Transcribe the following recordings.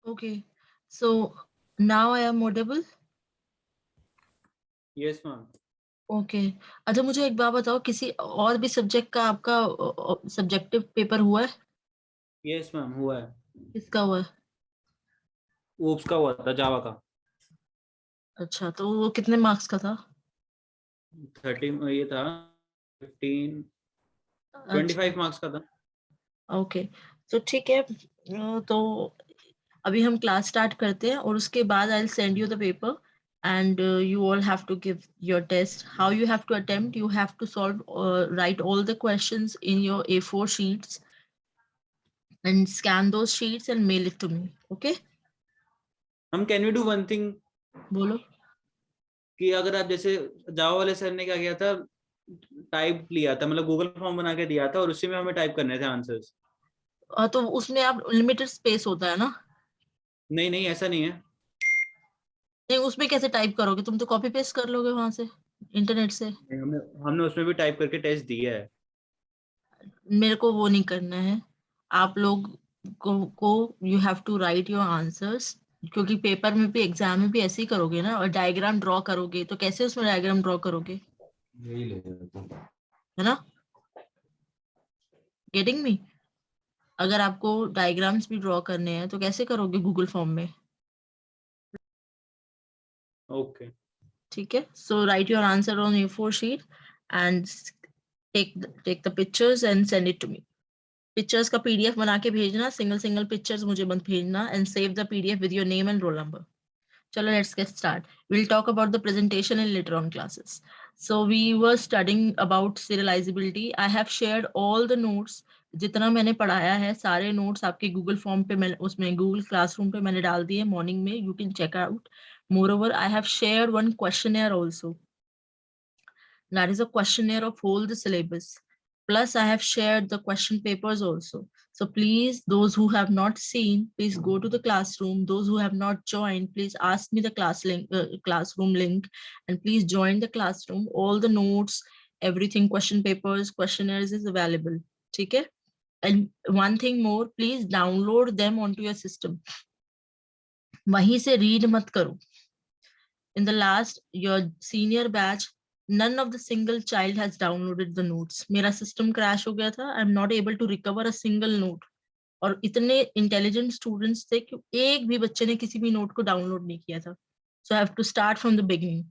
Okay. So now I am audible. Yes, ma'am. Okay. अच्छा मुझे एक बात बताओ, किसी और भी सब्जेक्ट का आपका सब्जेक्टिव पेपर हुआ है? Yes, ma'am. हुआ है। किसका हुआ है? ओप्स का हुआ था, जावा का। अच्छा, तो वो कितने मार्क्स का था? 30 ये था, 15, अच्छा। 25 मार्क्स का था। ओके। तो ठीक है। तो अभी हम क्लास स्टार्ट करते हैं और उसके बाद I will send you the paper and you all have to give your test. How you have to attempt, you have to solve, write all the questions in your A4 sheets and scan those sheets and mail it to me. Okay? हम can we do one thing, बोलो। कि अगर आप जैसे जावा वाले sir ने क्या किया था, टाइप लिया था, मतलब गूगल फॉर्म बना के दिया था और उसी में हमें टाइप करने थे आंसर्स। तो उसमें आप लिमिटेड स्पेस होता है ना? नहीं नहीं, ऐसा नहीं है। नहीं, उसमें कैसे टाइप करोगे? तुम तो कॉपी पेस्ट कर लोगे वहां से, इंटरनेट से। हमने हमने उसमें भी टाइप करके टेस्ट दिया है। मेरे को वो नहीं करना है। आप लोग को you have to write your answers, क्योंकि पेपर में भी एग्जाम में भी ऐसे ही करोगे ना, और डायग्राम ड्रॉ करोगे तो कैसे उसमें डायग्राम ड्रॉ करोगे? यही ले लेते हैं। है ना? Getting me? अगर आपको डायग्राम्स भी ड्रॉ करने हैं तो कैसे करोगे गूगल फॉर्म में? ओके। ठीक है, so write your answer on A4 sheet and take the pictures and send it to me. Pictures का पीडीएफ बना के भेजना, सिंगल सिंगल पिक्चर्स मुझे मत भेजना, and save the PDF with your name and roll number. Chalo, let's get started. We'll talk about the presentation in later on classes. So we were studying about serializability. I have shared all the notes. जितना मैंने पढ़ाया है सारे notes आपके Google form पे, मैं उसमें Google classroom पे मैंने डाल दिए मॉर्निंग में, you can check out. Moreover, I have shared one questionnaire also. That is a questionnaire of whole the syllabus. Plus, I have shared the question papers also. So please, those who have not seen, please go to the classroom. Those who have not joined, please ask me the classroom link, and please join the classroom. All the notes, everything, question papers, questionnaires is available. Okay? And one thing more, please download them onto your system. वहीं से read मत करो. In the last your senior batch, none of the single child has downloaded the notes. मेरा system crash हो गया था. I'm not able to recover a single note. और इतने intelligent students थे कि एक भी बच्चे ने किसी भी note को download नहीं किया था. So I have to start from the beginning.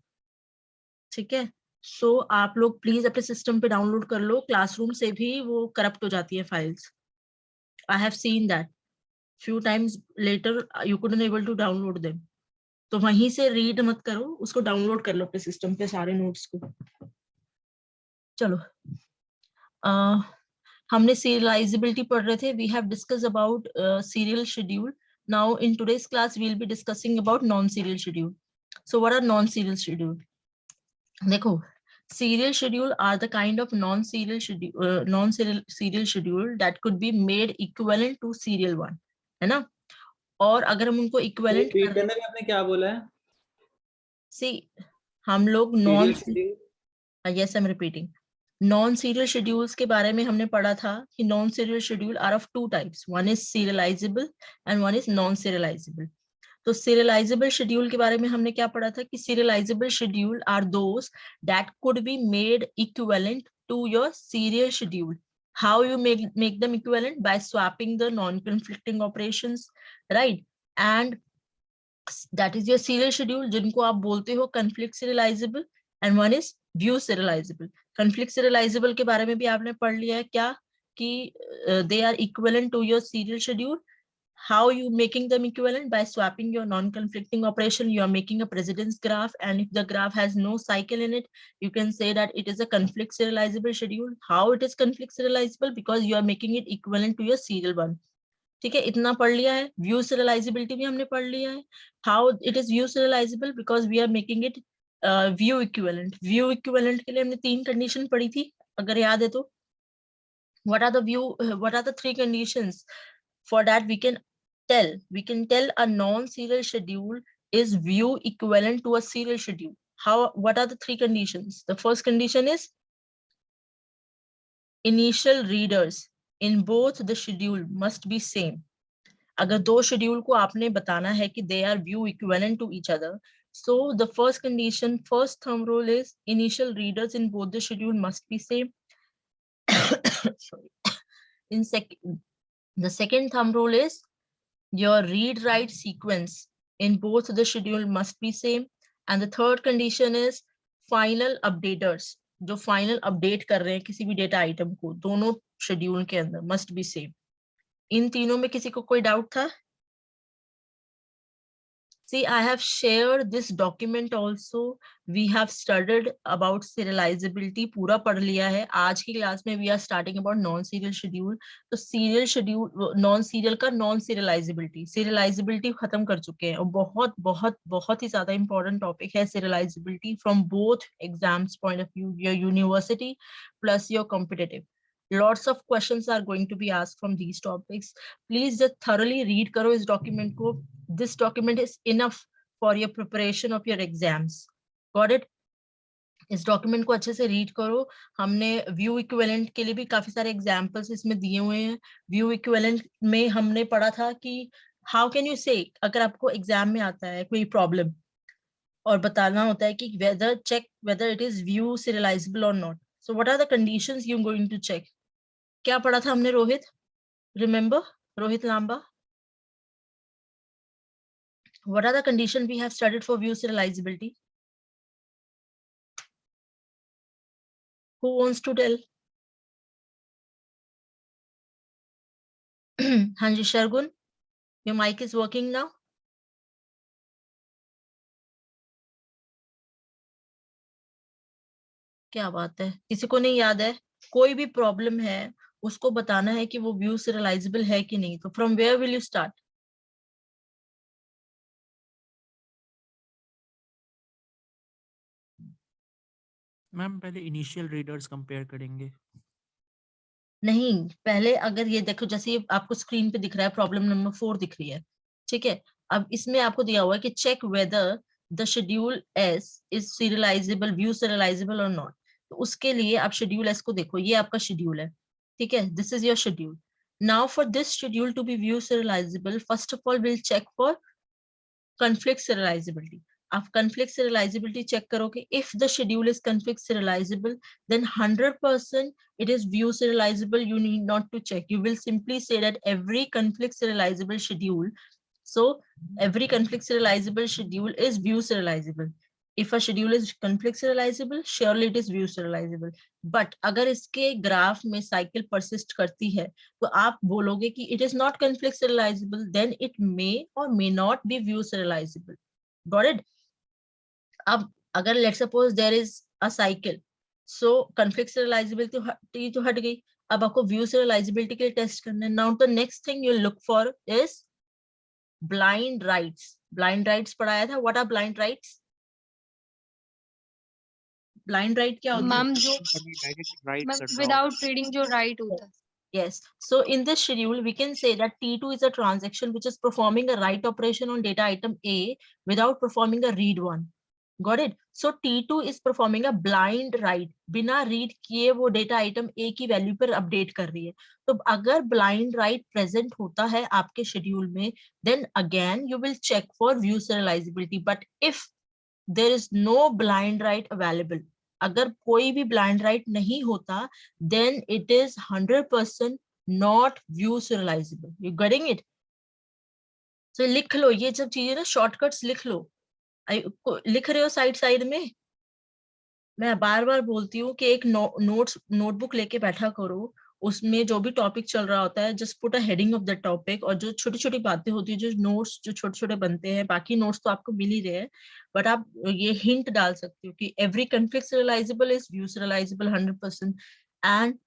ठीक है? So आप लोग please अपने system पे download कर लो. Classroom से भी वो corrupt हो जाती है files. I have seen that. Few times later you couldn't able to download them. तो वहीं से रीड मत करो, उसको डाउनलोड कर लो अपने सिस्टम पे सारे नोट्स को। चलो, हमने सीरियलाइजेबिलिटी पढ़ रहे थे। We have discuss about serial schedule. Now in today's class we will be discussing about non serial schedule. So what are non serial schedule? देखो, serial schedule are the kind of non-serial schedule that could be made equivalent to serial one, है ना? और अगर हम उनको equivalent repeat कर, करना कि आपने क्या बोला है? see, हम लोग serial non, schedule. yes I'm repeating, non serial schedules के बारे में हमने पढ़ा था कि non serial schedule are of two types, one is serializable and one is non serializable. तो सीरियलाइजेबल शेड्यूल के बारे में हमने क्या पढ़ा था कि serializable schedule are those that could be made equivalent to your serial schedule. How you make them equivalent? By swapping the non-conflicting operations, right? And that is your serial schedule, जिनको आप बोलते हो conflict serializable, and one is view serializable. Conflict serializable के बारे में भी आपने पढ़ लिया है क्या, कि they are equivalent to your serial schedule. How you making them equivalent? By swapping your non-conflicting operation. You are making a precedence graph, and if the graph has no cycle in it, you can say that it is a conflict serializable schedule. How it is conflict serializable? Because you are making it equivalent to your serial one. ठीक है, इतना पढ़ लिया है। View serializability भी हमने पढ़ लिया है। How it is view serializable? Because we are making it view equivalent. View equivalent के लिए हमने 3 कंडीशन पढ़ी थी, अगर याद है तो। what are the view what are the 3 conditions? For that we can tell a non-serial schedule is view equivalent to a serial schedule. How, what are the 3 conditions? The first condition is initial readers in both the schedule must be same. अगर दो schedule को आपने बताना है कि they are view equivalent to each other, so the first condition, first thumb rule is initial readers in both the schedule must be same. Sorry. The second thumb rule is your read write sequence in both the schedule must be same. And the third condition is final updaters, जो final update कर रहे हैं किसी भी data item को दोनों schedule के अंदर must be same. इन तीनों में किसी को कोई डाउट था? See, I have shared this document also. We have studied about serializability. पूरा पढ़ लिया है. आज की क्लास में we are starting about non-serial schedule. तो serial schedule, non-serial का non-serializability. Serializability खत्म कर चुके हैं और बहुत बहुत बहुत ही ज़्यादा important topic है serializability from both exams point of view, your university plus your competitive. Lots of questions are going to be asked from these topics. Please just thoroughly read करो इस document को. This document is enough for your preparation of your exams. Got it? इस document को अच्छे से read करो. हमने view equivalent के लिए भी काफी सारे एग्जांपल्स इसमें दिए हुए हैं. व्यू इक्विवेलेंट में हमने पढ़ा था कि हाउ कैन यू से, अगर आपको एग्जाम में आता है कोई प्रॉब्लम और बताना होता है कि whether check whether it is view serializable और not, so what are the conditions you going to check. क्या पढ़ा था हमने Rohit? Remember, Rohit Lamba? What are the conditions we have studied for view serializability? Who wants to tell? Hanji Shargun, your mic is working now. क्या बात है, किसी को नहीं याद है? कोई भी प्रॉब्लम है उसको बताना है कि वो व्यू serializable है कि नहीं. तो from where will you start? Ma'am पहले इनिशियल रीडर्स कंपेयर करेंगे. नहीं, पहले अगर ये देखो, जैसे ये आपको स्क्रीन पे दिख रहा है, प्रॉब्लम नंबर 4 दिख रही है, ठीक है. अब इसमें आपको दिया हुआ है कि check whether the schedule S is serializable, view serializable और नॉट. तो उसके लिए आप शेड्यूल एस को देखो, ये आपका शेड्यूल है, ठीक है. This is your schedule. Now for this schedule to be view serializable, first of all will check for conflict serializability. आप conflict serializability check करोगे. If the schedule is conflict serializable, then 100% it is view serializable. You need not to check. You will simply say that every conflict serializable schedule. So every conflict serializable schedule is view serializable. If a schedule is conflict serializable, surely it is view serializable. But अगर इसके graph में cycle persist करती है तो आप बोलोगे कि it is not conflict serializable, then it may or may not be view serializable. Got it? अब अगर let's suppose there is a cycle, so conflict serializability तो हट गई. अब आपको view serializability के लिए टेस्ट करना है. Now the next thing you look for is blind writes. Blind writes पढ़ाया था. What are blind writes? Blind right क्या होती है? मैम जो विदाउट रीडिंग जो राइट होता है. Yes. So in this schedule, we can say that T2 is a transaction which is performing a write operation on data item A without performing a read one. Got it? So T2 is performing a blind write. बिना read किए वो data item A की value पर update कर रही है. तो अगर blind write present होता है आपके schedule में, then again you will check for view serializability. But if there is no blind write available, अगर कोई भी blind write नहीं होता, then it is 100% not view serializable. You getting it? So लिख लो ये सब चीजें ना, shortcuts लिख लो. लिख रहे हो साइड में? मैं बार बार बोलती हूँ कि एक नोटबुक लेके बैठा करो. उसमें जो भी टॉपिक चल रहा होता है, just put a heading of the topic, और जो छोटी छोटी बातें होती है, जो नोट्स जो छोटे छोटे बनते हैं, बाकी नोट्स तो आपको मिल ही रहे हैं, बट आप ये हिंट डाल सकते हो कि every conflict serializable is view serializable 100%, and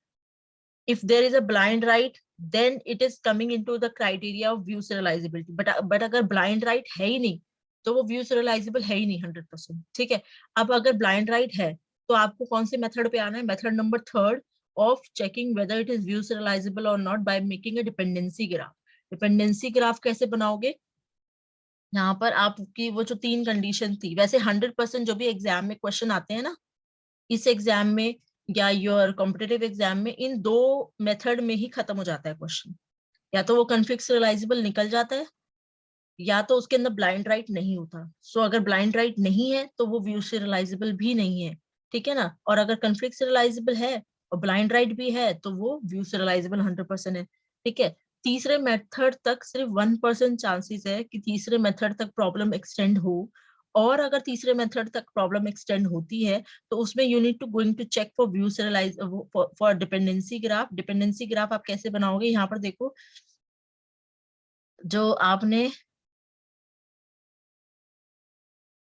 if there is a blind write then it is coming into the criteria of view serializability. but अगर blind write है ही नहीं तो वो view serializable है ही नहीं 100%. ठीक है. अब अगर blind write है तो आपको कौन से मेथड पे आना है? Method number 3 of checking whether it is view serializable or not by making a dependency graph. dependency graph कैसे बनाओगे? यहाँ पर आपकी वो जो 3 कंडीशन थी, वैसे 100% जो भी एग्जाम में क्वेश्चन आते हैं ना, इस एग्जाम में या योर कॉम्पिटिटिव एग्जाम में, इन 2 मेथड में ही खत्म हो जाता है क्वेश्चन. या तो वो कॉन्फिग serializable निकल जाता है या तो उसके अंदर ब्लाइंड राइट नहीं होता। सो अगर ब्लाइंड राइट नहीं है तो वो व्यू serializable भी नहीं है, ठीक है ना। और अगर कॉन्फिग serializable है और ब्लाइंड राइट भी है तो वो व्यू serializable 100% है, ठीक है। तीसरे मेथड तक सिर्फ 1% चांसेस है कि तीसरे मेथड तक प्रॉब्लम एक्सटेंड हो, और अगर तीसरे मेथड तक प्रॉब्लम एक्सटेंड होती है तो उसमें you need to going to check for view serialize for dependency graph. Dependency graph आप कैसे बनाओगे, यहाँ पर देखो जो आपने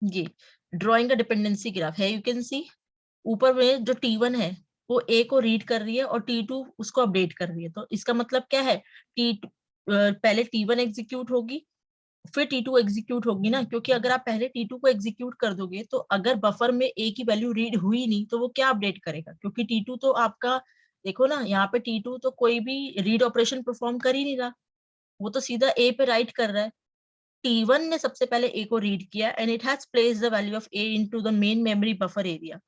ये ड्रॉइंग का डिपेंडेंसी ग्राफ है, यू कैन सी ऊपर में जो T1 है वो A को रीड कर रही है और T2 उसको अपडेट कर रही है। तो इसका मतलब क्या है, T2 पहले T1 एग्जीक्यूट होगी फिर T2 एग्जीक्यूट होगी ना, क्योंकि अगर आप पहले T2 को एग्जीक्यूट कर दोगे तो अगर बफर में A की वैल्यू रीड हुई नहीं तो वो क्या अपडेट करेगा, क्योंकि T2 तो आपका देखो ना यहाँ पे T2 तो कोई भी रीड ऑपरेशन परफॉर्म कर ही नहीं रहा, वो तो सीधा A पे राइट कर रहा है। T1 ने सबसे पहले A को रीड किया and it has placed the value of A into the main memory buffer area.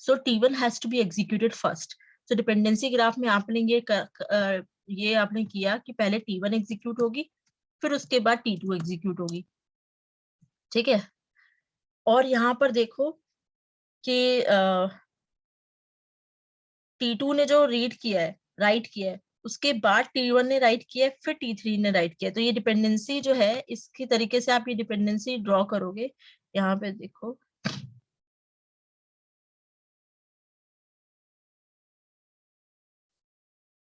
So T1 has to be executed first. So dependency graph में आपने ये आपने किया कि पहले T1 एग्जीक्यूट होगी फिर उसके बाद T2 एग्जीक्यूट होगी, ठीक है। और यहाँ पर देखो कि T2 ने जो रीड किया है राइट किया है उसके बाद T1 ने राइट किया है फिर T3 ने राइट किया है। तो ये डिपेंडेंसी जो है इसकी तरीके से आप ये डिपेंडेंसी ड्रॉ करोगे। यहाँ पे देखो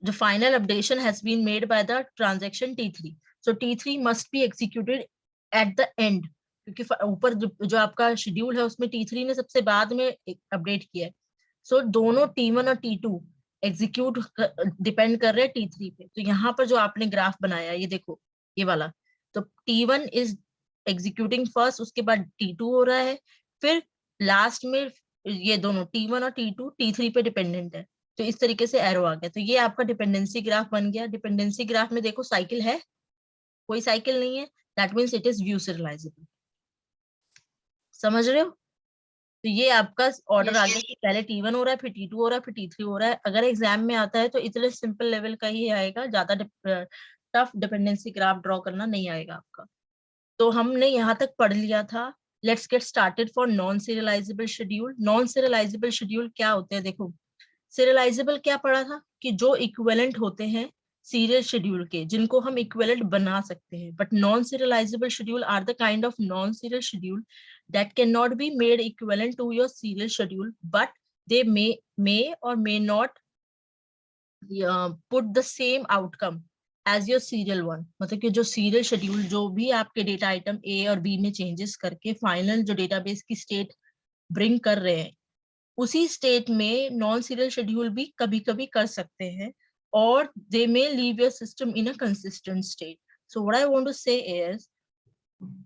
the final updation has been made by the transaction T3. So T3 must be executed at the end, क्योंकि ऊपर जो आपका शेड्यूल है उसमें T3 ने सबसे बाद में अपडेट किया है। सो दोनों T1 और T2 एग्जीक्यूट डिपेंड कर रहे हैं T3 पे। तो यहाँ पर जो आपने ग्राफ बनाया ये देखो ये वाला, तो T1 इज एग्जीक्यूटिंग फर्स्ट, उसके बाद T2 हो रहा है, फिर लास्ट में ये दोनों T1 और T2 T3 पे डिपेंडेंट है। तो इस तरीके से एरो आ गया। तो ये आपका डिपेंडेंसी ग्राफ बन गया। डिपेंडेंसी ग्राफ में देखो साइकिल है, कोई साइकिल नहीं है, that means it is view serializable। समझ रहे हो? तो ये आपका ऑर्डर आ गया कि पहले T1 हो रहा है फिर T2 हो रहा है फिर T3 हो रहा है। अगर एग्जाम में आता है तो इतने सिंपल लेवल का ही आएगा, ज्यादा टफ डिपेंडेंसी ग्राफ ड्रॉ करना नहीं आएगा आपका। तो हमने यहाँ तक पढ़ लिया था। Let's get started for non serializable schedule. Non serializable schedule क्या होते हैं, देखो सीरियलाइजेबल क्या पढ़ा था कि जो इक्विवेलेंट होते हैं सीरियल शेड्यूल के, जिनको हम इक्विवेलेंट बना सकते हैं। But non serializable schedule are the kind of non serial schedule that cannot be made equivalent to your serial schedule, but they may or may not put the same outcome as your serial one। मतलब कि जो serial schedule जो भी आपके data item A और B में changes करके final जो डेटाबेस की स्टेट ब्रिंग कर रहे हैं उसी स्टेट में नॉन सीरियल शेड्यूल भी कभी कभी कर सकते हैं, और they may leave your system in a consistent state. So what I want to say is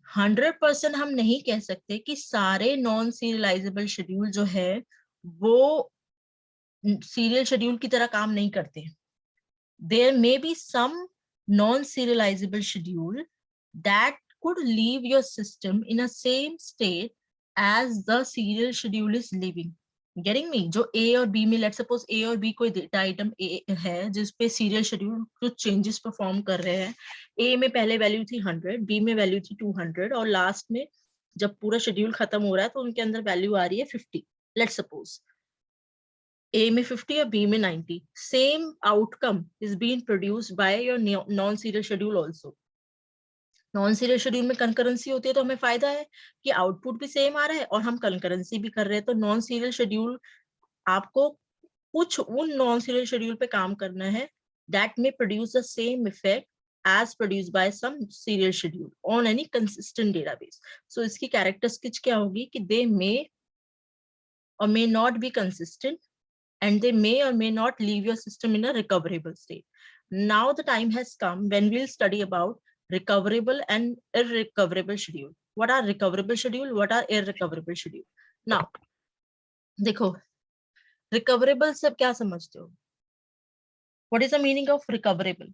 100% हम नहीं कह सकते कि सारे नॉन सीरियलाइजेबल शेड्यूल जो है वो सीरियल शेड्यूल की तरह काम नहीं करते। There may be some non serializable schedule that could leave your system in a same state as the serial schedule is living। Getting me? जो A और B में लेट्स सपोज A और B कोई डेटा आइटम A है जिसपे serial schedule कुछ changes perform कर रहे हैं। A में पहले वैल्यू थी 100, B में वैल्यू थी 200 और लास्ट में जब पूरा शेड्यूल खत्म हो रहा है तो उनके अंदर वैल्यू आ रही है 50। लेट्स सपोज A में 50 और B में 90। Same outcome is being produced by your non serial schedule also. Non serial schedule में कंकरेंसी होती है तो हमें फायदा है कि आउटपुट भी सेम आ रहा है और हम कंकरेंसी भी कर रहे हैं। तो नॉन सीरियल शेड्यूल आपको कुछ उन नॉन सीरियल शेड्यूल पे काम करना है दैट में produce the same effect as produced by some serial schedule on any consistent database। so इसकी कैरेक्टरिस्टिक्स क्या होगी कि they may or may not be consistent and they may or may not leave your system in a recoverable state। now the time has come when we'll study about recoverable and irrecoverable schedule। what are recoverable schedule, what are irrecoverable schedule? now देखो recoverable से क्या समझते हो? what is the meaning of recoverable?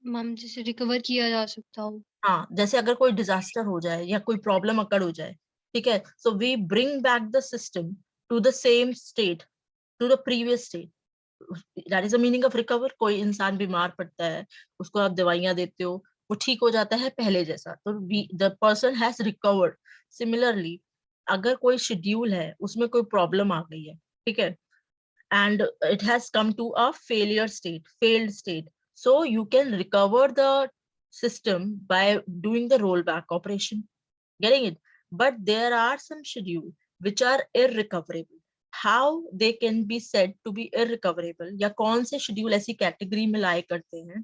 Ma'am जिसे recover किया जा सकता हो। हाँ, जैसे अगर कोई डिजास्टर हो जाए या कोई प्रॉब्लम अकर हो जाए, ठीक है, so we bring back the system to the same state, to the previous state. That is the meaning of recover. कोई इंसान बीमार पड़ता है, उसको आप दवाइयां देते हो, वो ठीक हो जाता है पहले जैसा, तो the person has recovered. Similarly अगर कोई शेड्यूल है उसमें कोई प्रॉब्लम आ गई है, ठीक है, and it has come to a failed state, so you can recover the system by doing the rollback operation, getting it? But there are some schedule which are irrecoverable. How they can be said to be irrecoverable, या कौन से schedule ऐसी category में लाए करते हैं?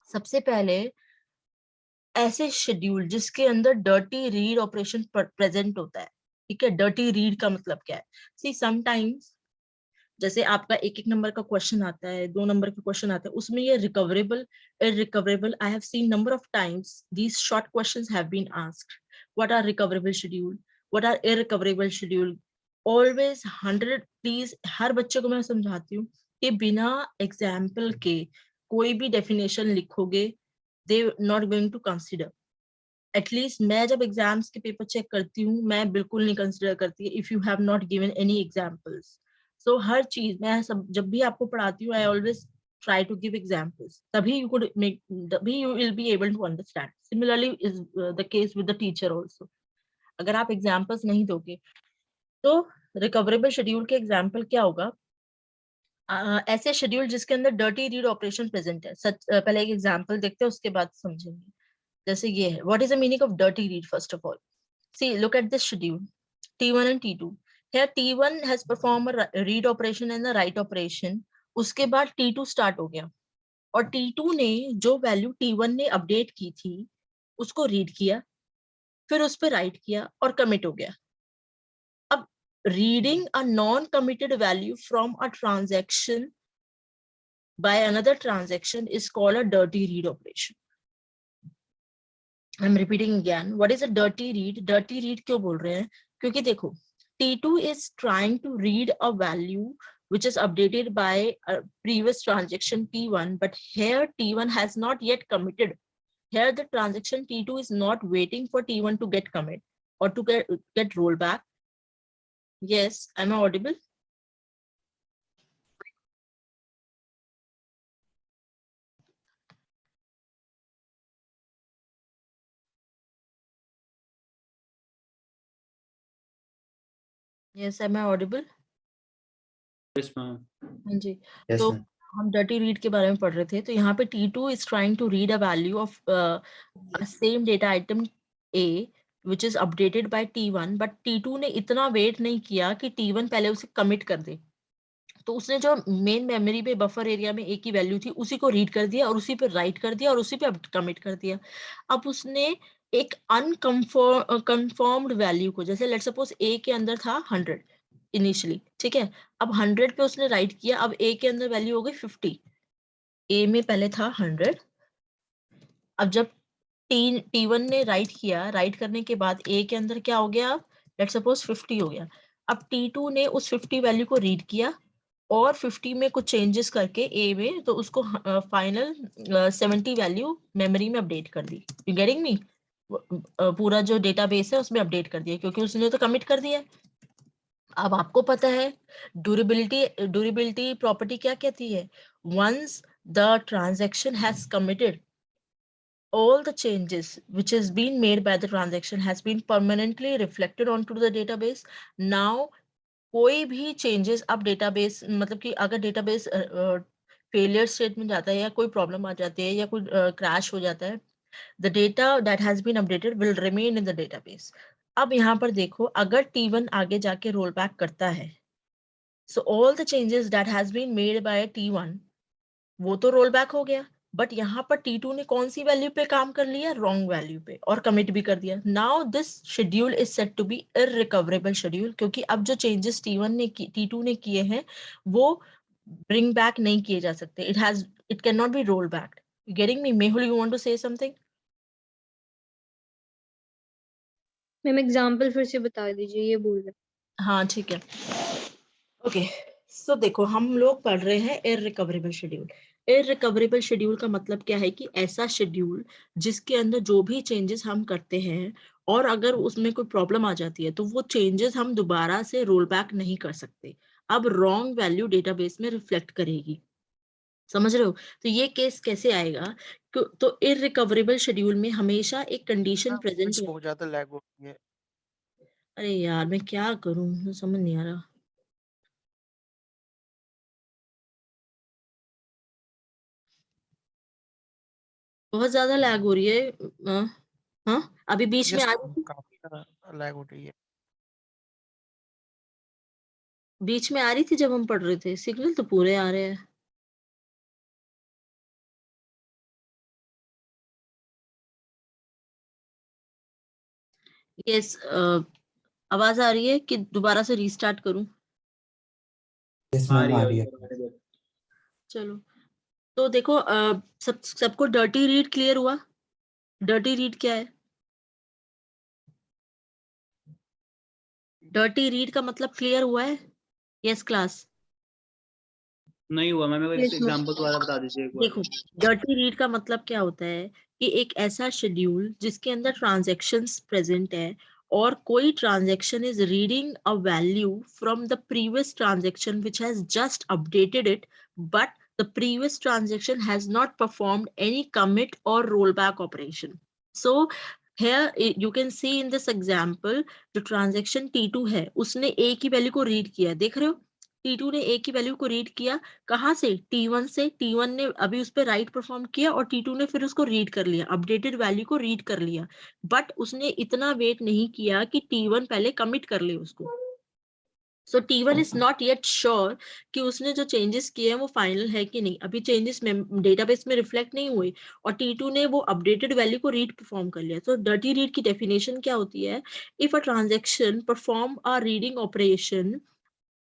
सबसे पहले ऐसे शेड्यूल जिसके अंदर डर्टी रीड ऑपरेशन प्रेजेंट होता है, ठीक है। डर्टी रीड का मतलब क्या है? सी समटाइम्स जैसे आपका एक एक नंबर का क्वेश्चन आता है, 2 नंबर का क्वेश्चन आता है, उसमें ये recoverable irrecoverable, I have seen number of times these short questions have been asked, what are recoverable schedule, what are irrecoverable schedule. Always 100, please हर बच्चे को मैं समझाती हूँ कि बिना एग्जाम्पल के कोई भी डेफिनेशन लिखोगे they not going to consider. At least मैं जब एग्जाम्स के पेपर चेक करती हूँ, मैं बिल्कुल नहीं कंसिडर करती if you have not given any examples. So हर चीज मैं सब जब भी आपको पढ़ाती हूँ, I always try to give examples, तभी you will be able to understand. Similarly is the case with the teacher also. अगर आप examples नहीं दोगे तो recoverable schedule के example क्या होगा? ऐसे शेड्यूल जिसके अंदर डर्टी रीड ऑपरेशन प्रेजेंट है। पहले एक एग्जांपल देखते हैं, उसके बाद समझेंगे। जैसे ये है, what is the meaning of dirty read? First of all see look at this schedule T1 and T2. Here T1 has performed a read operation and the write operation. उसके बाद T2 स्टार्ट हो गया और T2 ने जो value T1 ने update की थी उसको रीड किया, फिर उस पर राइट किया और कमिट हो गया। अब reading a non-committed value from a transaction by another transaction is called a dirty read operation. I'm repeating again. What is a dirty read? Dirty read क्यों बोल रहे हैं? क्योंकि देखो T2 is trying to read a value which is updated by a previous transaction T1, but here T1 has not yet committed. Here the transaction T2 is not waiting for T1 to get commit or to get rollback. Yes, am I audible? Yes, am I audible? Yes, ma'am. हाँ जी। Yes, तो ma'am. हम dirty read के बारे में पढ़ रहे थे, तो यहाँ पे T2 is trying to read a value of same data item A which is updated by T1, but T2 ने इतना वेट नहीं किया कि T1 पहले उसे कमिट कर दे, तो उसने जो मेन मेमोरी पे बफर एरिया में एक ही वैल्यू थी उसी को रीड कर दिया और उसी पे राइट कर दिया और उसी पे कमिट कर दिया। अब उसने एक अनकंफर्म्ड वैल्यू को, जैसे लेट्स सपोज A के अंदर था 100 इनिशियली, ठीक है, अब 100 पे उसने राइट किया, अब A के अंदर वैल्यू हो गई 50, A में पहले था 100, अब जब T1 ने राइट किया, राइट करने के बाद A के अंदर क्या हो गया, लेट्स सपोज 50 हो गया। अब T2 ने उस 50 वैल्यू को रीड किया और 50 में कुछ चेंजेस करके A में, तो उसको फाइनल 70 वैल्यू मेमोरी में अपडेट कर दी। You getting me? पूरा जो डेटाबेस है उसमें अपडेट कर दिया क्योंकि उसने तो कमिट कर दिया। अब आपको पता है ड्यूरेबिलिटी प्रॉपर्टी क्या कहती है? Once the transaction has committed, all the changes which has been made by the transaction has been permanently reflected onto the database. Now कोई भी changes अब database, मतलब कि अगर database failure state में जाता है या कोई problem आ जाती है या कोई crash हो जाता है, the data that has been updated will remain in the database. अब यहाँ पर देखो, अगर T1 आगे जाके roll back करता है, so all the changes that has been made by T1 वो तो roll back हो गया, बट यहाँ पर T2 ने कौन सी वैल्यू पे काम कर लिया? रॉन्ग वैल्यू पे, और कमिट भी कर दिया। Now this schedule is set to be irrecoverable schedule, क्योंकि अब जो चेंजेस T2 ने किए हैं वो ब्रिंग बैक नहीं किए जा सकते। It can not be roll back. Getting me? Mehul, you want to say something? Ma'am example फिर से बता दीजिए, ये बोल रहे। हाँ ठीक है, ओके। सो देखो, हम लोग पढ़ रहे हैं इररिकवरेबल शेड्यूल। इररिकवरेबल शेड्यूल का मतलब क्या है कि ऐसा शेड्यूल जिसके अंदर जो भी चेंजेस हम करते हैं और अगर उसमें कोई प्रॉब्लम आ जाती है तो वो चेंजेस हम दोबारा से रोल बैक नहीं कर सकते। अब रॉन्ग वैल्यू डेटाबेस में रिफ्लेक्ट करेगी। समझ रहे हो? तो ये केस कैसे आएगा? तो इररिकवरेबल शेड्यूल में हमेशा एक कंडीशन प्रेजेंट बहुत ज्यादा लैग हो रही है। अरे यार मैं क्या करूं, मुझे समझ नहीं आ रहा। बहुत ज्यादा लैग हो रही है। हाँ अभी बीच में यस आ रही थी, काफी ज्यादा लैग हो रही है। बीच में आ रही थी जब हम पढ़ रहे थे, सिग्नल तो पूरे आ रहे हैं। यस आवाज आ रही है कि दोबारा से रीस्टार्ट करूं? यस आ मैम रही आ है रही है। चलो तो देखो सबको डर्टी रीड क्लियर हुआ? डर्टी रीड क्या है? डर्टी रीड का मतलब क्लियर हुआ है? Yes class? नहीं हुआ मैम, Yes, ma'am. एग्जांपल दोबारा बता दीजिए एक बार। देखो डर्टी रीड का मतलब क्या होता है कि एक ऐसा शेड्यूल जिसके अंदर ट्रांजैक्शंस प्रेजेंट है और कोई transaction is reading a value from the previous transaction which has just updated it, but the previous transaction has not performed any commit और rollback operation. So here you can see in this example जो transaction T2 है उसने A की value को read किया, देख रहे हो? T2 ने A की वैल्यू को रीड किया, कहाँ से? T1 से। T1 ने अभी उस पर राइट परफॉर्म किया और T2 ने फिर उसको रीड कर लिया, अपडेटेड वैल्यू को रीड कर लिया, बट उसने इतना वेट नहीं किया कि T1 पहले कमिट कर ले उसको। सो T1 is not yet sure कि उसने जो चेंजेस किए हैं वो फाइनल है कि नहीं, अभी चेंजेस डेटाबेस में रिफ्लेक्ट नहीं हुए और T2 ने वो अपडेटेड वैल्यू को रीड परफॉर्म कर लिया। तो डर्टी रीड की डेफिनेशन क्या होती है? If a transaction perform a reading operation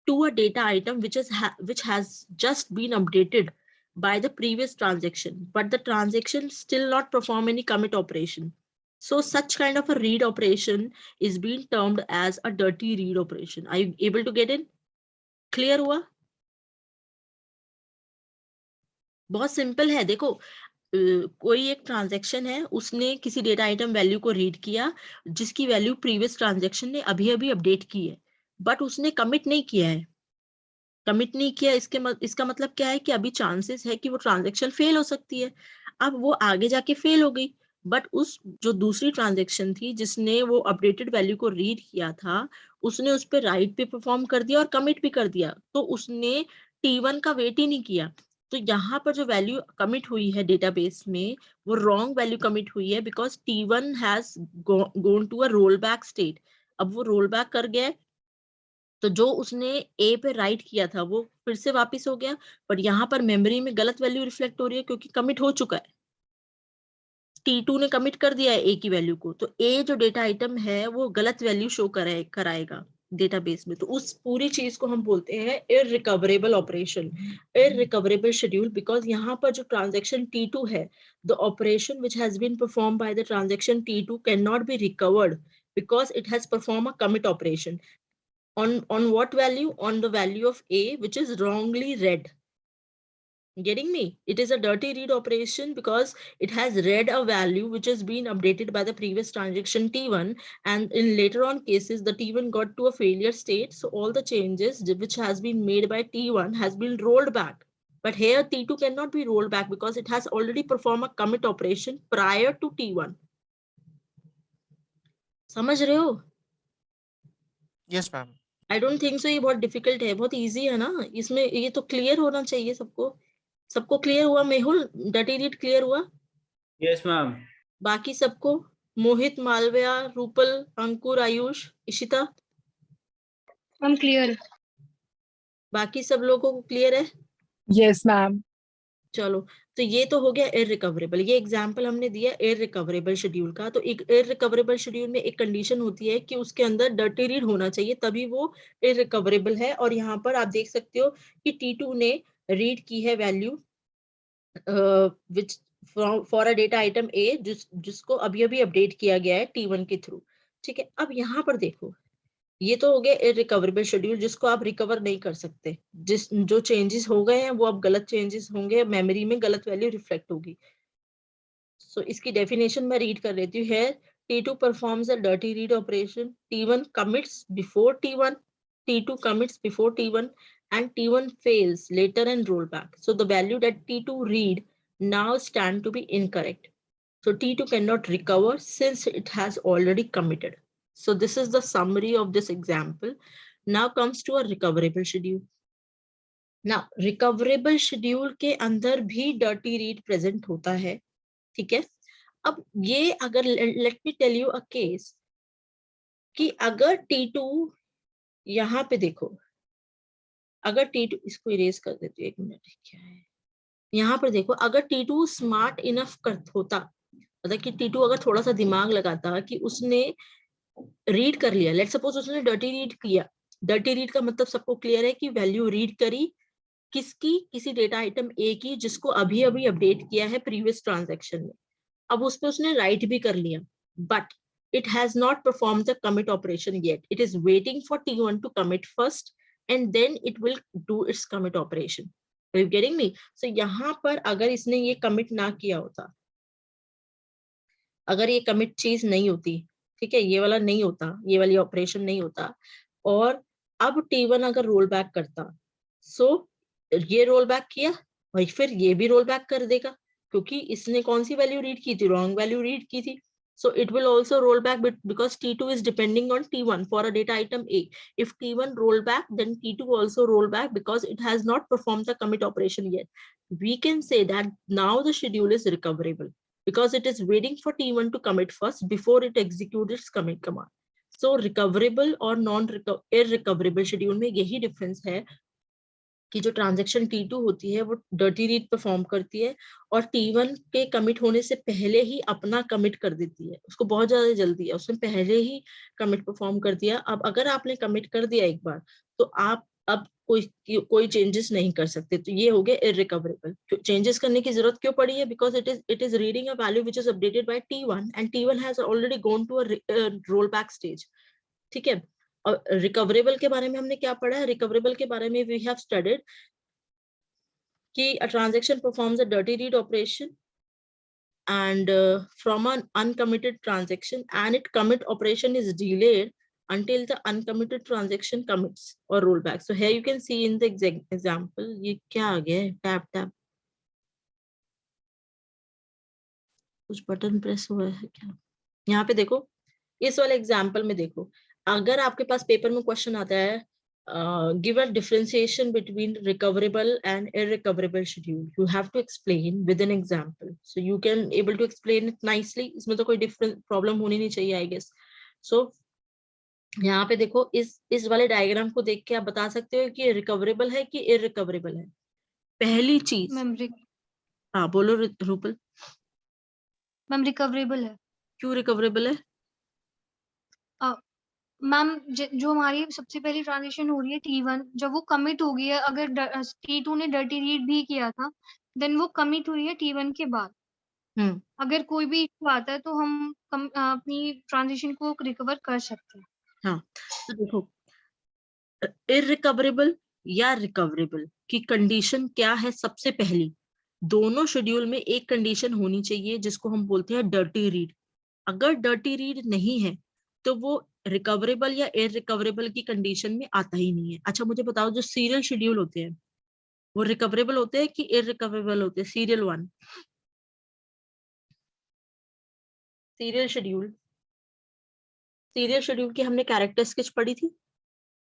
to a data item which has just been updated by the previous transaction, but the transaction still not perform any commit operation. So such kind of a read operation is being termed as a dirty read operation. Are you able to get it? Clear हुआ? बहुत simple है। देखो कोई एक transaction है, उसने किसी data item value को रीड किया जिसकी वैल्यू प्रीवियस ट्रांजैक्शन ने अभी अभी अपडेट की है, बट उसने कमिट नहीं किया है। कमिट नहीं किया इसका मतलब क्या है कि अभी चांसेस है कि वो ट्रांजैक्शन फेल हो सकती है। अब वो आगे जाके फेल हो गई, बट उस जो दूसरी ट्रांजैक्शन थी जिसने वो अपडेटेड वैल्यू को रीड किया था, उसने उस पर राइट भी परफॉर्म कर दिया और कमिट भी कर दिया, तो उसने T1 का वेट ही नहीं किया। तो यहाँ पर जो वैल्यू कमिट हुई है डेटाबेस में वो रॉन्ग वैल्यू कमिट हुई है because T1 has gone to a roll back state. अब वो रोल बैक कर गया, तो जो उसने ए पे राइट किया था वो फिर से वापस हो गया, बट यहाँ पर मेमोरी में गलत वैल्यू रिफ्लेक्ट हो रही है क्योंकि कमिट हो चुका है। T2 ने कमिट कर दिया है ए की वैल्यू को, तो ए जो डेटा आइटम है वो गलत वैल्यू शो कराएगा डेटाबेस में। तो उस पूरी चीज को हम बोलते हैं irrecoverable operation, irrecoverable schedule, because यहाँ पर जो ट्रांजेक्शन T2 है, the operation which has been perform by the transaction T2 can not be recovered because it has performed a commit operation. On what value? On the value of A which is wrongly read. Getting me? It is a dirty read operation because it has read a value which has been updated by the previous transaction T1, and in later on cases the T1 got to a failure state, so all the changes which has been made by T1 has been rolled back. But here T2 cannot be rolled back because it has already performed a commit operation prior to T1. समझ रहे हो? Yes ma'am. I don't think so ये बहुत difficult है, बहुत easy है ना, इसमें ये तो क्लियर होना चाहिए सबको। सबको क्लियर हुआ? मेहुल डर्टी रीड क्लियर हुआ? Yes ma'am. बाकी सबको? मोहित, मालविया, रूपल, अंकुर, आयुष, इशिता, I'm clear. बाकी सब लोगों को क्लियर है? Yes ma'am. चलो तो ये तो हो गया इररिकवरेबल। ये एग्जांपल हमने दिया इररिकवरेबल शेड्यूल का। तो एक इररिकवरेबल शेड्यूल में एक कंडीशन होती है कि उसके अंदर डर्टी रीड होना चाहिए तभी वो इररिकवरेबल है। और यहाँ पर आप देख सकते हो कि T2 ने रीड की है value which for a data item A जिसको अभी अभी अपडेट किया गया है T1 के थ्रू। ठीक है, अब यहाँ पर देखो ये तो हो गया इररिकवरेबल शेड्यूल जिसको आप रिकवर नहीं कर सकते। जो चेंजेस हो गए हैं वो अब गलत चेंजेस होंगे, मेमोरी में गलत वैल्यू रिफ्लेक्ट होगी। सो इसकी डेफिनेशन मैं रीड कर लेती हूँ। है T2 performs a dirty read operation. T1 commits before T1. T2 commits before T1 and T1 fails later and roll back. So the value that T2 read now stand to be incorrect. So T2 cannot recover since it has already committed. So this is the summary of this example. Now comes to a recoverable schedule. Now recoverable schedule के अंदर भी dirty read present होता है, ठीक है? अब ये अगर let me tell you a case कि अगर T2 यहाँ पे देखो, अगर T2 इसको इरेज कर देती हूँ, एक मिनट, क्या है यहाँ पर देखो, अगर T2 स्मार्ट इनफ होता, मतलब कि T2 अगर थोड़ा सा दिमाग लगाता कि उसने रीड कर लिया, लेट्स सपोज उसने डर्टी रीड किया, डर्टी रीड का मतलब सबको क्लियर है कि वैल्यू रीड करी किसकी, किसी डेटा आइटम ए की जिसको अभी अभी अपडेट किया है प्रीवियस ट्रांजैक्शन में, अब उस पे उसने राइट भी कर लिया, but it has not performed the commit operation yet. It is waiting for T1 to commit first and then it will do its commit operation. Are you getting me? So यहाँ पर अगर इसने ये commit ना किया होता, अगर ये commit चीज नहीं होती, ठीक है, ये वाला नहीं होता, ये वाली ऑपरेशन नहीं होता, और अब T1 अगर रोल बैक करता, सो ये रोल बैक किया और फिर ये भी रोल बैक कर देगा, क्योंकि इसने कौन सी वैल्यू रीड की थी, रॉन्ग वैल्यू रीड की थी. So it will also roll back because T2 is depending on T1 for a data item A. If T1 roll back, then T2 also roll back because it has not performed the commit operation yet. We can say that now the schedule is recoverable because it is waiting for T1 to commit first before it executes its commit command. So recoverable और irrecoverable schedule में यही difference है कि जो transaction T2 होती है वो dirty read perform करती है और T1 के कमिट होने से पहले ही अपना कमिट कर देती है, उसको बहुत ज्यादा जल्दी है, उसने पहले ही कमिट परफॉर्म कर दिया. अब अगर आपने कमिट कर दिया एक बार तो आप अब कोई चेंजेस नहीं कर सकते, तो ये हो गया इररिकवरेबल. चेंजेस करने की जरूरत क्यों पड़ी है? Because it is reading a value which is updated by T1 and T1 has already gone to a roll back stage. ठीक है, और रिकवरेबल के बारे में हमने क्या पढ़ा है? रिकवरेबल के बारे में वी हैव स्टडीड कि a transaction performs a dirty read operation and from an uncommitted transaction and its commit operation is delayed until the uncommitted transaction commits or rollback. So here you can see in the example, ये क्या आ गया है? Tab कुछ button press हुआ है क्या? यहाँ पे देखो, इस वाले एग्जाम्पल में देखो, अगर आपके पास पेपर में क्वेश्चन आता है give a differentiation between recoverable and irrecoverable schedule, you have to explain with an example, so you can able to explain it nicely. इसमें तो कोई different problem होनी नहीं चाहिए, I guess. So यहाँ पे देखो, इस वाले डायग्राम को देख के आप बता सकते हो कि रिकवरेबल है कि इररिकवरेबल है. पहली चीज, हाँ बोलो रूपल. मैम रिकवरेबल है. क्यों रिकवरेबल है? मैम जो हमारी सबसे पहली ट्रांजेक्शन हो रही है T1, जब वो कमिट हो गई है, अगर T2 ने डर्टी रीड भी किया था, देन वो कमिट हुई है T1 के बाद. अगर कोई भी इशू आता है तो हम अपनी ट्रांजेक्शन को रिकवर कर सकते हैं. हाँ, तो देखो, इररिकवरेबल या रिकवरेबल की कंडीशन क्या है? सबसे पहली, दोनों शेड्यूल में एक कंडीशन होनी चाहिए जिसको हम बोलते हैं डर्टी रीड. अगर डर्टी रीड नहीं है तो वो रिकवरेबल या इररिकवरेबल की कंडीशन में आता ही नहीं है. अच्छा मुझे बताओ, जो सीरियल शेड्यूल होते हैं वो रिकवरेबल होते हैं कि इररिकवरेबल होते हैं? सीरियल वन, सीरियल शेड्यूल की हमने कैरेक्टरिस्टिक्स पढ़ी थी.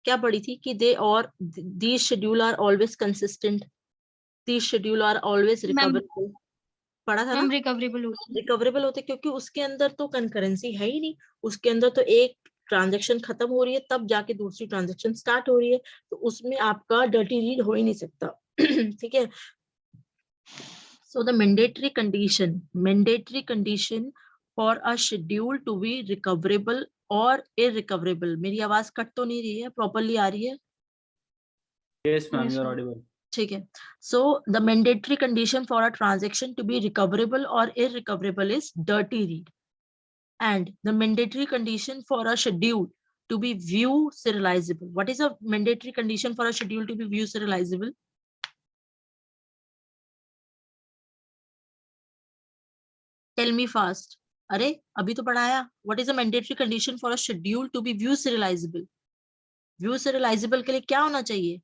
क्या पढ़ी थी? कि दे और these schedule are always consistent, these schedule are always recoverable. पढ़ा था ना? रिकवरेबल होते क्योंकि उसके अंदर तो कंकरेंसी है ही नहीं, उसके अंदर तो एक ट्रांजैक्शन खत्म हो रही है तब जाके दूसरी ट्रांजैक्शन स्टार्ट हो रही है, तो उसमें आपका डर्टी रीड हो ही नहीं सकता. ठीक है. So the mandatory condition for a schedule to be recoverable और इररिकवरेबल. मेरी आवाज कट तो नहीं रही है? प्रॉपर्ली आ रही है? Yes ma'am, you are audible. ठीक है. So the mandatory condition for a transaction to be recoverable or irrecoverable is dirty read, and the mandatory condition for a schedule to be view serializable. What is a mandatory condition for a schedule to be view serializable? Tell me fast. अरे अभी तो पढ़ाया. What is a mandatory condition for a schedule to be view serializable? View serializable के लिए क्या होना चाहिए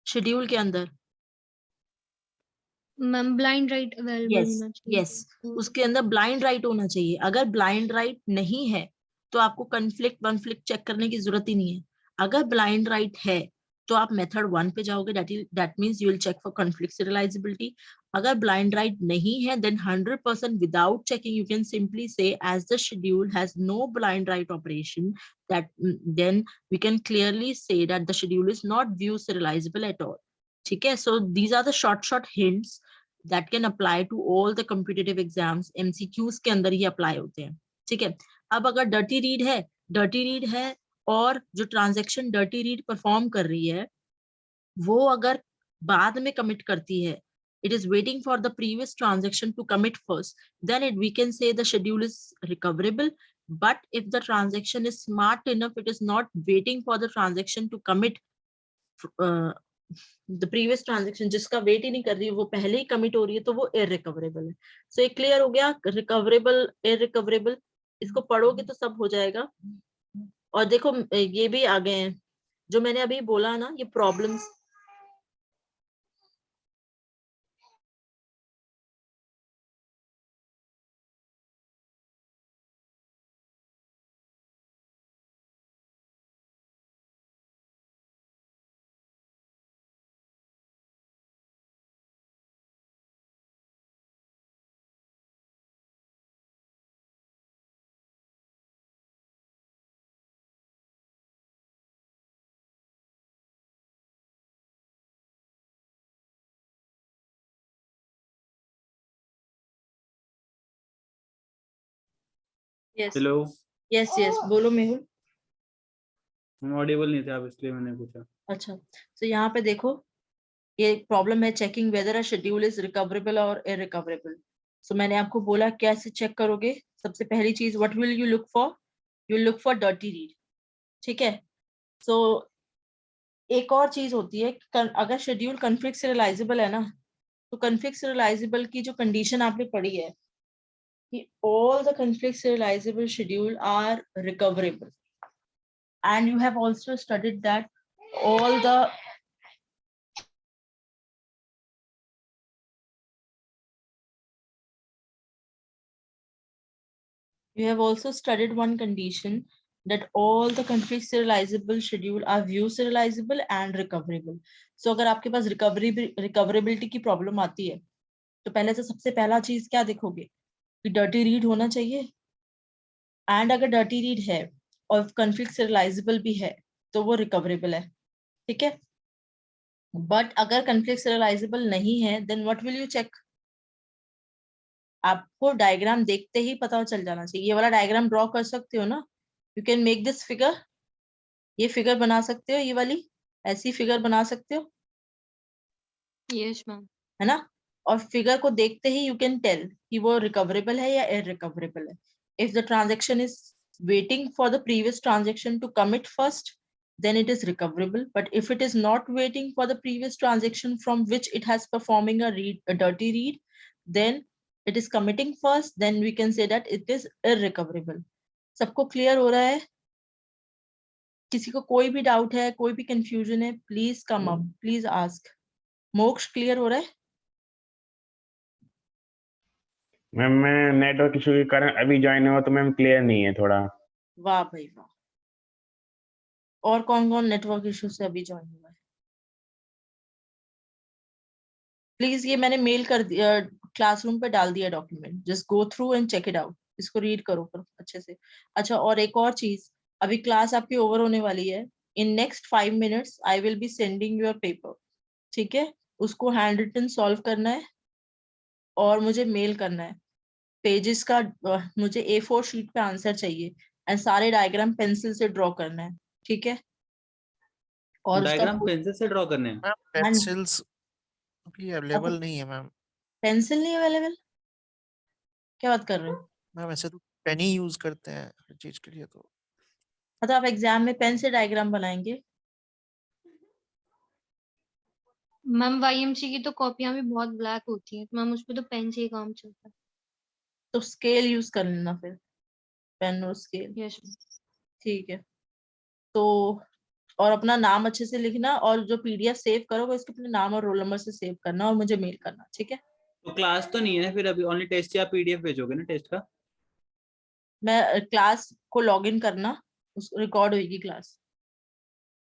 schedule के अंदर? Ma'am blind right available yes होना चाहिए। यस, उसके अंदर ब्लाइंड राइट होना चाहिए। अगर ब्लाइंड राइट नहीं है तो आपको कन्फ्लिक्ट वनफ्लिक्ट चेक करने की जरूरत ही नहीं है। अगर ब्लाइंड राइट है तो आप मेथड 1 पे जाओगे, that means you will check for conflict serializability। अगर ब्लाइंड राइट नहीं है then 100% without checking you can simply say as the schedule has no blind write operation, that then we can clearly say that the schedule is not view serializable at all. ठीक है, so these are the short hints that can apply to all the competitive exams, MCQs के अंदर ही apply होते हैं। ठीक है, अब अगर डर्टी रीड है और जो ट्रांजैक्शन डर्टी रीड परफॉर्म कर रही है वो अगर बाद में कमिट करती है, it is waiting for the previous transaction to commit first, then we can say the schedule is recoverable. But if the transaction is smart enough, it is not waiting for the transaction to commit, the previous transaction जिसका wait ही नहीं कर रही है वो पहले ही commit हो रही है, तो वो इररिकवरेबल है। सो ये क्लियर हो गया, रिकवरेबल इररिकवरेबल, इसको पढ़ोगे तो सब हो जाएगा। और देखो ये भी आ गए हैं जो मैंने अभी बोला ना, ये problems. Yes hello, yes yes, बोलो मेहुल। हम ऑडिबल नहीं थे आप, इसलिए मैंने पूछा। अच्छा, तो यहाँ पे देखो ये प्रॉब्लम है, checking weather a schedule is recoverable और इररिकवरेबल। सो मैंने आपको बोला कैसे चेक करोगे। सबसे पहली चीज, what will you look for? You look for dirty read. ठीक है, सो एक और चीज होती है, अगर शेड्यूल कॉन्फ्लिक्ट serializable है ना, तो कॉन्फ्लिक्ट serializable की जो कंडीशन आपने पढ़ी है कि all the conflict serializable schedule are recoverable, and you have also studied that all the you have also studied one condition that all the conflict serializable schedule are view serializable and recoverable. So अगर आपके पास recoverability की problem आती है तो पहले तो सबसे पहला चीज क्या देखोगे कि डर्टी रीड होना चाहिए, एंड अगर डर्टी रीड है और कॉन्फ्लिक्ट serializable भी है तो वो रिकवरेबल है। ठीक है, बट अगर कॉन्फ्लिक्ट serializable नहीं है then what will you check? आपको डायग्राम देखते ही पता चल जाना चाहिए। ये वाला डायग्राम ड्रॉ कर सकते हो ना, you can make this figure, ये फिगर बना सकते हो, ये वाली ऐसी फिगर बना सकते हो, यस मैम। है ना? और फिगर को देखते ही यू कैन टेल कि वो रिकवरेबल है या इररिकवरेबल है। If the transaction is waiting for the previous transaction to commit first, then it is recoverable. But if it is not waiting for the previous transaction from which it has performing a dirty read, then it is committing first, then we can say that it is irrecoverable. सबको clear हो रहा है? किसी को कोई भी doubt है, कोई भी कंफ्यूजन है, please come up, please ask. मोक्ष क्लियर हो रहा है? मैम मैं नेटवर्क इशू के कारण अभी ज्वाइन हुआ तो मैम क्लियर नहीं है थोड़ा। वाह भाई वाह। और कौन कौन नेटवर्क इशू से अभी ज्वाइन हुआ है? प्लीज ये मैंने मेल कर दिया, क्लासरूम पे डाल दिया document, just go through and check it out, इसको रीड करो पर अच्छे से। अच्छा, और एक और चीज, अभी क्लास आपकी ओवर होने वाली है, in next 5 minutes I will be sending your paper. ठीक है, उसको हैंड रिटन सॉल्व करना है और मुझे मेल करना है। पेजेस का मुझे A4 शीट पे आंसर चाहिए एंड सारे डायग्राम पेंसिल से ड्रॉ करना है। ठीक है, और उसका डायग्राम पेंसिल से ड्रॉ करने हैं? मैम पेंसिल्स अभी अवेलेबल नहीं है मैम। पेंसिल नहीं अवेलेबल? क्या बात कर रहे हो? मैम ऐसे तो पेन ही यूज करते हैं हर चीज के लिए, तो मतलब आप एग्जाम में पेन से डायग्राम बनाएंगे? मैम वाईएमसी की तो कॉपियां भी बहुत ब्लैक होती हैं, मैम उस पे तो पेन से ही काम चलता है। तो स्केल यूज कर लेना फिर, पेन और स्केल। यस। ठीक है, तो और अपना नाम अच्छे से लिखना, और जो पीडीएफ सेव करोगे उसको अपने नाम और रोल नंबर से सेव करना और मुझे मेल करना, ठीक है? तो क्लास तो नहीं है फिर अभी, ओनली टेस्ट या पीडीएफ भेजोगे ना टेस्ट का? मैं क्लास को लॉग इन करना, उस रिकॉर्ड होगी क्लास,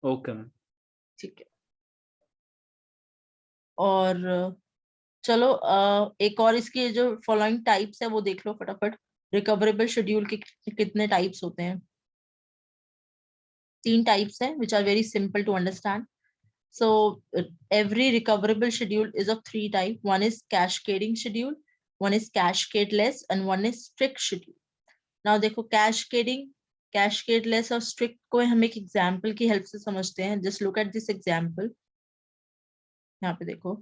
ओके मैम। ठीक है? और चलो एक और इसके जो फॉलोइंग टाइप्स है वो देख लो फटाफट। रिकवरेबल शेड्यूल के कितने टाइप्स होते हैं? 3 टाइप्स हैं which are very simple to understand. So every recoverable schedule is of 3 types. One is cascading schedule, one is cascadeless, and one is strict schedule. Now देखो cascading, cascadeless और strict को हम एक example की help से समझते हैं. Just look at this example. यहाँ पे देखो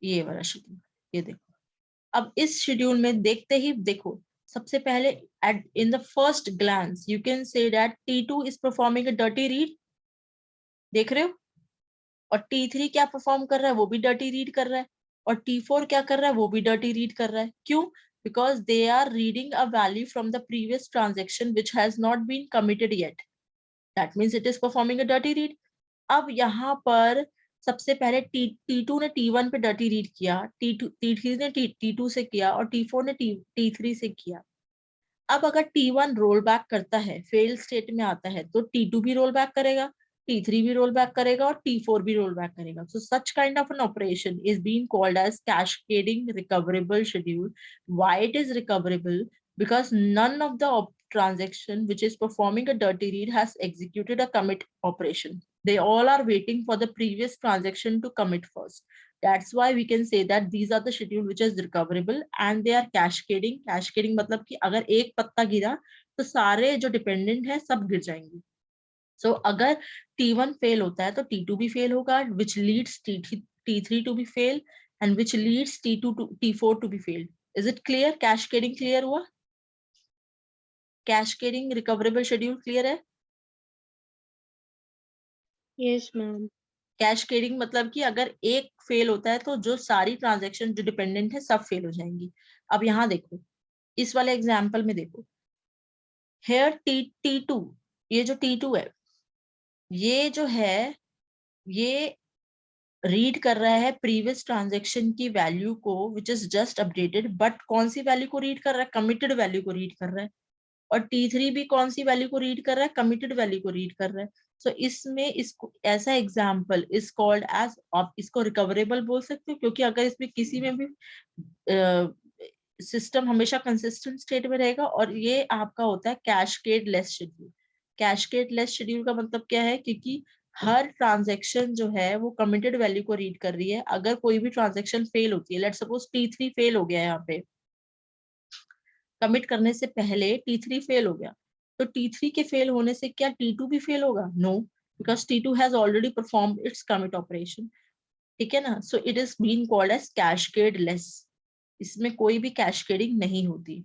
ये वाला शेड्यूल, ये देखो. अब इस शेड्यूल में देखते ही देखो सबसे पहले in the first glance you can say that T2 is performing a dirty read. देख रहे हो? और T3 क्या परफॉर्म कर रहा है? वो भी डर्टी रीड कर रहा है. और T4 क्या कर रहा है? वो भी डर्टी रीड कर रहा है. क्यों? Because they are reading a value from the previous transaction which has not been committed yet. That means it is performing a dirty read. अब यहाँ पर सबसे पहले T2 ने T1 पे डर्टी रीड किया, T3 ने T2 से किया और T4 ने T3 से किया. अब अगर T1 रोल बैक करता है, फेल स्टेट में आता है, तो T2 भी रोल बैक करेगा, T3 भी रोल बैक करेगा और T4 भी रोल बैक करेगा. So such kind of an operation is being called as cascading recoverable schedule. Why it is recoverable? Because none of the transaction which is performing a dirty read has executed a commit operation. They all are waiting for the previous transaction to commit first. That's why we can say that these are the schedule which is recoverable and they are cascading. Cascading मतलब कि अगर एक पत्ता गिरा तो सारे जो dependent है सब गिर जाएंगे. So अगर T1 फेल होता है तो T2 भी फेल होगा, which leads T3 to be fail and which leads T2 to T4 to be failed. Is it clear? Cascading clear हुआ? Cascading recoverable schedule clear है? Yes ma'am. कैशकेडिंग मतलब कि अगर एक फेल होता है तो जो सारी ट्रांजैक्शन जो डिपेंडेंट है सब फेल हो जाएंगी. अब यहाँ देखो इस वाले एग्जांपल में देखो, हेयर T2, ये जो T2 है ये जो है ये रीड कर रहा है प्रीवियस ट्रांजैक्शन की वैल्यू को which is just updated. But कौन सी वैल्यू को रीड कर रहा है? कमिटेड वैल्यू को रीड कर रहा है. और T3 भी कौन सी वैल्यू को रीड कर रहा है? कमिटेड वैल्यू को रीड कर रहा है. सो इसमें इसको ऐसा एग्जांपल इज कॉल्ड एज, आप इसको रिकवरेबल बोल सकते हो क्योंकि अगर इसमें किसी में भी सिस्टम हमेशा कंसिस्टेंट स्टेट में रहेगा. और ये आपका होता है cascade less schedule. Cascade less schedule का मतलब क्या है? क्योंकि हर ट्रांजैक्शन जो है वो कमिटेड वैल्यू को रीड कर रही है. अगर कोई भी ट्रांजैक्शन फेल होती है, लेट्स सपोज T3 फेल हो गया, यहाँ पे कमिट करने से पहले T3 फेल हो गया, तो T3 के फेल होने से क्या T2 भी फेल होगा? No, because T2 has already performed its commit operation. ठीक है ना? So it is been called as cascadeless. इसमें कोई भी कैशकेडिंग नहीं होती.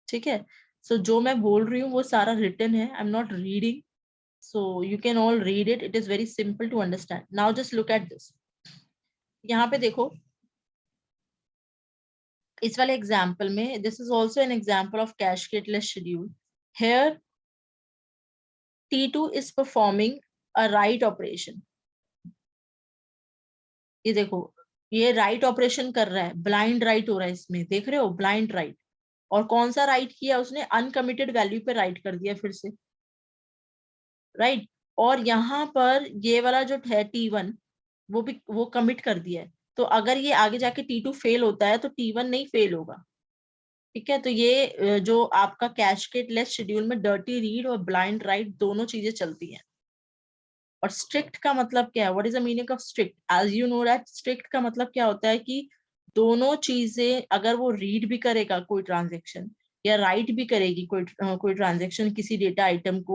ठीक है? सो जो मैं बोल रही हूँ वो सारा रिटन है, I am not reading. So you can all read it. It is very simple to understand. Now just look at this. यहाँ पे देखो इस वाले एग्जाम्पल में, this is also an example of cascadeless schedule. Here T2 is performing a write operation. ये देखो ये write operation कर रहा है, ब्लाइंड राइट हो रहा है इसमें, देख रहे हो? Blind right. और कौन सा राइट किया उसने? अनकमिटेड वैल्यू पे राइट कर दिया फिर से, राइट. और यहाँ पर ये वाला जो है T1 वो कमिट कर दिया है. तो अगर ये आगे जाके T2 फेल होता है तो T1 नहीं फेल होगा. ठीक है? तो ये जो आपका कैशकेड लेस शेड्यूल में डर्टी रीड और ब्लाइंड राइट दोनों चीजें चलती हैं. और स्ट्रिक्ट का मतलब क्या है? What is the meaning of strict? As you know that strict का मतलब क्या होता है कि दोनों चीजें अगर वो रीड भी करेगा कोई ट्रांजैक्शन या राइट भी करेगी कोई ट्रांजैक्शन किसी डेटा आइटम को,